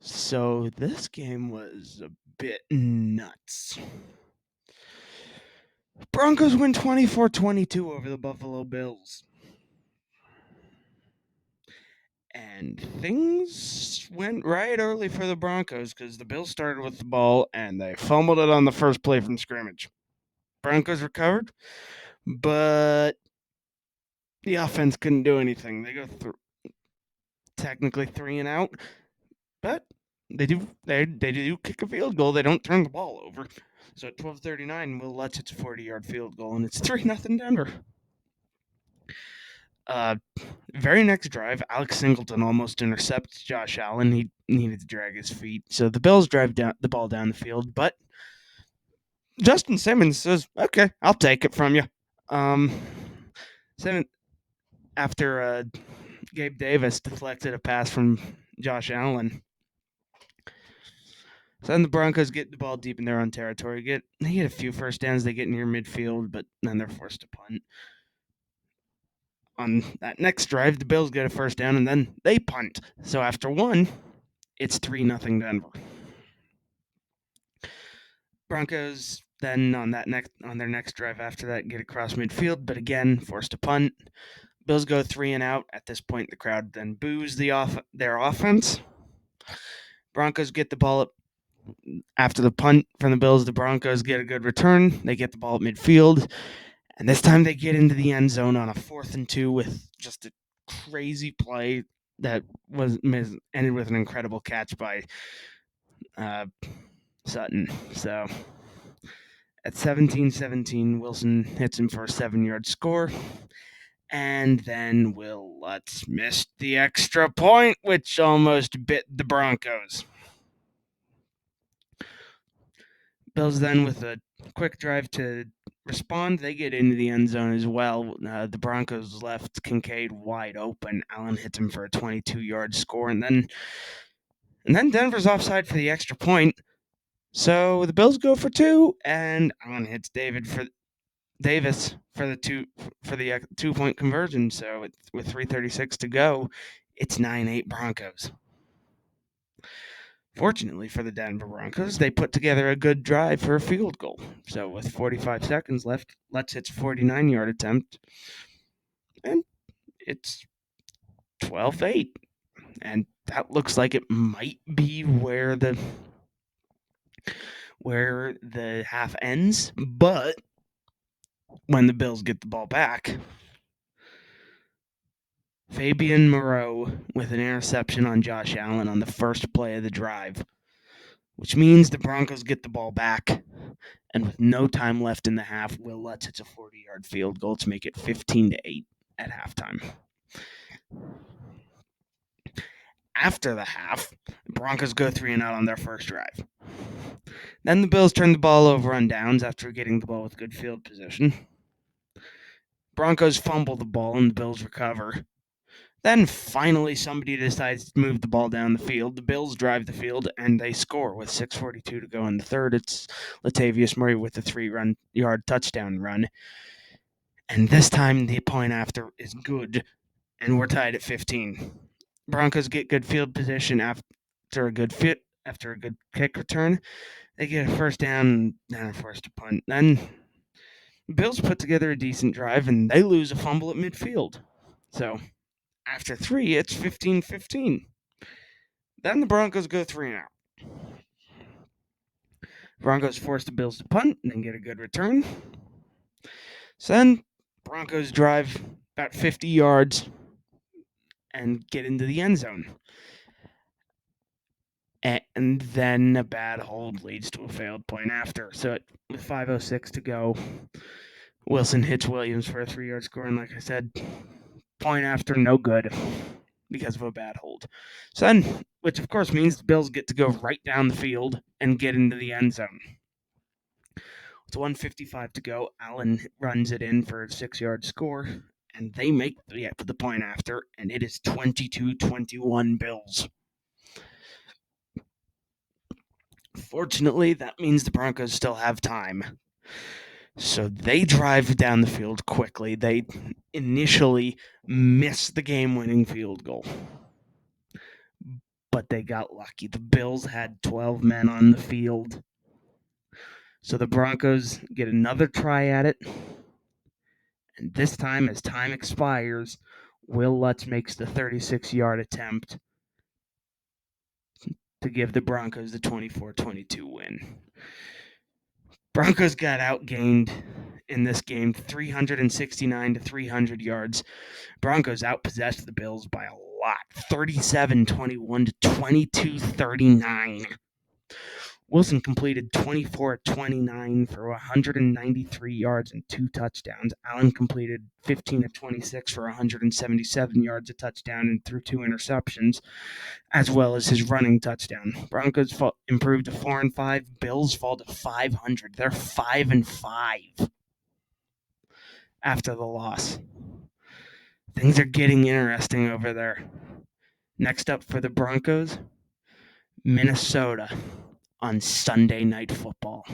So this game was a bit nuts. Broncos win 24-22 over the Buffalo Bills. And things went right early for the Broncos because the Bills started with the ball and they fumbled it on the first play from scrimmage. Broncos recovered, but the offense couldn't do anything. They go technically 3 and out, but they do kick a field goal. They don't turn the ball over. So at 12:39, Will Lutz hits a 40-yard field goal, and it's 3-0 Denver. Uh, very next drive, Alex Singleton almost intercepts Josh Allen. He needed to drag his feet, so the Bills drive the ball down the field. But Justin Simmons says, "Okay, I'll take it from you." Um, after Gabe Davis deflected a pass from Josh Allen. So then the Broncos get the ball deep in their own territory. They get a few first downs. They get near midfield, but then they're forced to punt. On that next drive, the Bills get a first down, and then they punt. So after one, it's 3-0 Denver. Broncos then on their next drive after that get across midfield, but again forced to punt. Bills go 3 and out. At this point, the crowd then boos their offense. Broncos get the ball up after the punt from the Bills. The Broncos get a good return. They get the ball at midfield. And this time they get into the end zone on a 4th and 2 with just a crazy play that ended with an incredible catch by Sutton. So at 17-17, Wilson hits him for a 7-yard score. And then Will Lutz missed the extra point, which almost bit the Broncos. Bills then with a quick drive to respond. They get into the end zone as well. The Broncos left Kincaid wide open. Allen hits him for a 22-yard score, and then Denver's offside for the extra point. So the Bills go for 2, and Allen hits Davis for the 2-point conversion. So with 3:36 to go, it's 9-8 Broncos. Fortunately for the Denver Broncos, they put together a good drive for a field goal. So with 45 seconds left, Lutz hits a 49-yard attempt, and it's 12-8. And that looks like it might be where the half ends. But when the Bills get the ball back, Fabian Moreau with an interception on Josh Allen on the first play of the drive, which means the Broncos get the ball back. And with no time left in the half, Will Lutz hits a 40-yard field goal to make it 15-8 at halftime. After the half, the Broncos go 3 and out on their first drive. Then the Bills turn the ball over on downs after getting the ball with good field position. Broncos fumble the ball and the Bills recover. Then finally somebody decides to move the ball down the field. The Bills drive the field and they score with 6:42 to go in the third. It's Latavius Murray with a 3-yard touchdown run. And this time the point after is good, and we're tied at 15. Broncos get good field position after a good kick return. They get a first down and are forced to punt. Then Bills put together a decent drive and they lose a fumble at midfield. So after 3, it's 15-15. Then the Broncos go 3 and out. Broncos force the Bills to punt and then get a good return. So then Broncos drive about 50 yards and get into the end zone. And then a bad hold leads to a failed point after. So with 5:06 to go, Wilson hits Williams for a 3-yard score. And like I said, point after, no good because of a bad hold. So then, which of course means the Bills get to go right down the field and get into the end zone. With 1:55 to go, Allen runs it in for a 6-yard score, and they make the point after, and it is 22-21 Bills. Fortunately, that means the Broncos still have time. So they drive down the field quickly. They initially miss the game-winning field goal. but they got lucky. The Bills had 12 men on the field. So the Broncos get another try at it. And this time, as time expires, Will Lutz makes the 36-yard attempt to give the Broncos the 24-22 win. Broncos got outgained in this game 369 to 300 yards. Broncos outpossessed the Bills by a lot, 37-21 to 22-39. Wilson completed 24-29 for 193 yards and 2 touchdowns. Allen completed 15-26 for 177 yards, a touchdown, and threw 2 interceptions, as well as his running touchdown. Broncos improved to 4-5. Bills fall to 500. They're 5-5 after the loss. Things are getting interesting over there. Next up for the Broncos, Minnesota on Sunday Night Football.